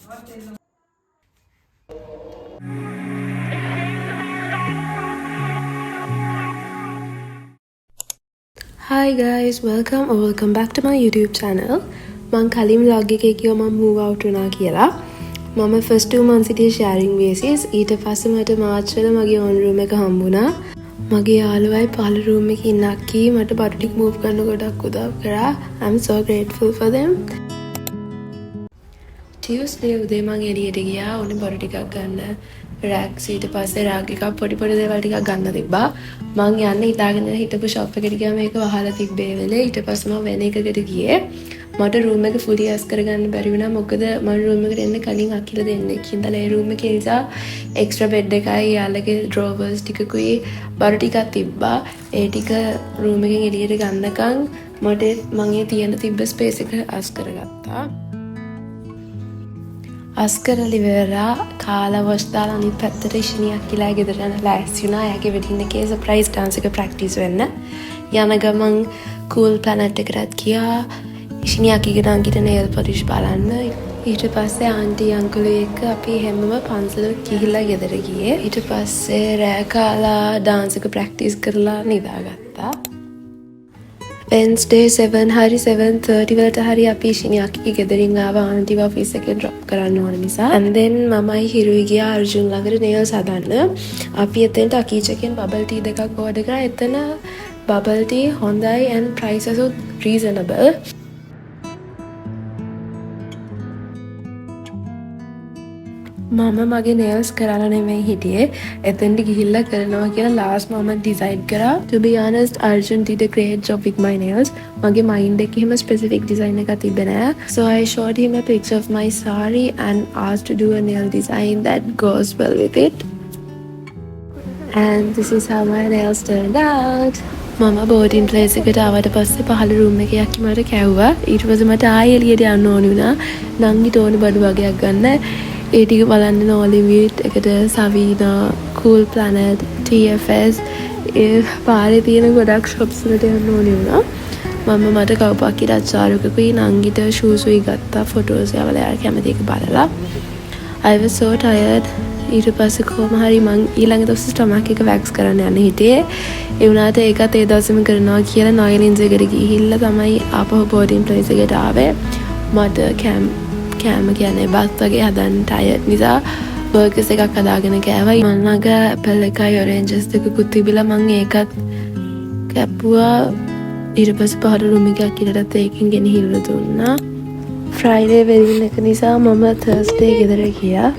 Hi guys, welcome back to my YouTube channel. මං කලින් vlog එකේ කිව්වා මම move out වුණා කියලා. මම first 2 months හිටියේ sharing basis. ඊට පස්සේ මට මාර්ච් වල මගේ own room එක හම්බුණා. මගේ යාළුවයි පහළ room එකේ ඉන්නක් කී මට බඩු ටික move කරන්න ගොඩක් උදව් කරා. I'm so grateful for them. Tuesday උදේ මං එළියට ගියා. ඕනේ බඩු ටිකක් ගන්න. රැක්ස් ඊට පස්සේ රාග් එකක් පොඩි දේවල් ටිකක් ගන්න තිබ්බා. මං යන්න හිතාගෙන හිටපු shop එකට ගියාම මේක වහලා තිබ්බේ වෙලේ. ඊට පස්සේ මම වෙන එකකට ගියේ. මට room එක fully use කරගන්න බැරි වුණා. මොකද මම room එකට එන්න කලින් අකිල දෙන්නෙක් හින්දා ඒ room එකේ නිසා extra bed එකයි යාළගේ drawers ටිකකුයි බඩු ටිකක් තිබ්බා. ඒ ටික room එකෙන් එළියට ගන්නකම් මට මං ඒ තියෙන තිබ්බ space එක අස් කරගත්තා. අස්කරලි වෙලා කාලා වොෂ් දාලා අනිත් පැත්තට ඉෂිනියක් කියලා ගෙදර යන ලෑස්ති වුණා. එයාගේ වෙඩින් එකේ සර්ප්‍රයිස් dance එක ප්‍රැක්ටිස් වෙන්න. යන ගමන් cool planet එකටත් ගියා. ඉෂිනියක් ඉගෙන අංගිට nail polish බලන්න. ඊට පස්සේ ආන්ටි අංකලු එක්ක අපි හැමම පන්සල ගිහිල්ලා ගෙදර ගියේ. ඊට පස්සේ රෑ කාලා dance එක ප්‍රැක්ටිස් කරලා නිදාගත්තා. Wednesday 7 hari 7:30 වලට හරි අපි ඉෂිනියක්ගේ ගෙදරින් ආවා ආන්ටිව ඔෆිස් එකේ drop කරන්න ඕන නිසා. and then මමයි හිරුයි ගියා අර්ජුන් ළඟට nails හදන්න. අපි එතෙන්ට අකීචකෙන් bubble tea දෙකක් order කරා. එතන bubble tea හොඳයි and prices are reasonable. මම මගේ nails කරලා නෙමෙයි හිටියේ. එතෙන්ට ගිහිල්ලා කරනවා කියලා last moment decide කරා. To be honest, Arjun did a great job with my nails. මගේ mind එකේ එහෙම specific design එකක් තිබ්බේ නෑ. So I showed him a picture of my saree and asked to do a nail design that goes well with it. And this is how my nails turned out. මම boarding place එකට ආවට පස්සේ පහළ room එකේ යකි මට කැව්වා. ඊට පස්සේ මට ආයෙ එළියට යන්න ඕනි වුණා. නංගිට ඕනේ බඩු වගේක් ගන්න. ඒ ටික බලන්න No Limit එකට සවීනා Cool Planet TFS ඒ පාරේ තියෙන ගොඩක් shops වලට යන්න ඕනේ වුණා. මම මට කවුපක්කි රච්චාරුකකුයි නංගිට shoes උයි ගත්තා photos යවලා යාර කැමති එක බලලා. I was so tired. ඊට පස්සේ කොහොම හරි මං ඊළඟ දවසේ stomach එක wax කරන්න යන්න හිටියේ. ඒ වුණාට ඒකත් ඒ දවසේම කරනවා කියලා Noilins එකට ගිහිල්ලා තමයි ආපහු boarding place එකට ආවේ. මට කෑම කියන්නේ බත් වගේ හදන්න tired නිසා බර්ගර්ස් එකක් හදාගෙන කෑවා. මම ළඟ ඇපල් එකයි ඔරෙන්ජස් දෙකකුත් තිබිලා මම ඒකත් කැපුවා. ඊට පස්සේ පහළ room එකක් ඉරටත් ඒකෙන් ගෙනහිල්ලා දුන්නා. Friday වෙදින් එක නිසා මම Thursday ගෙදර ගියා.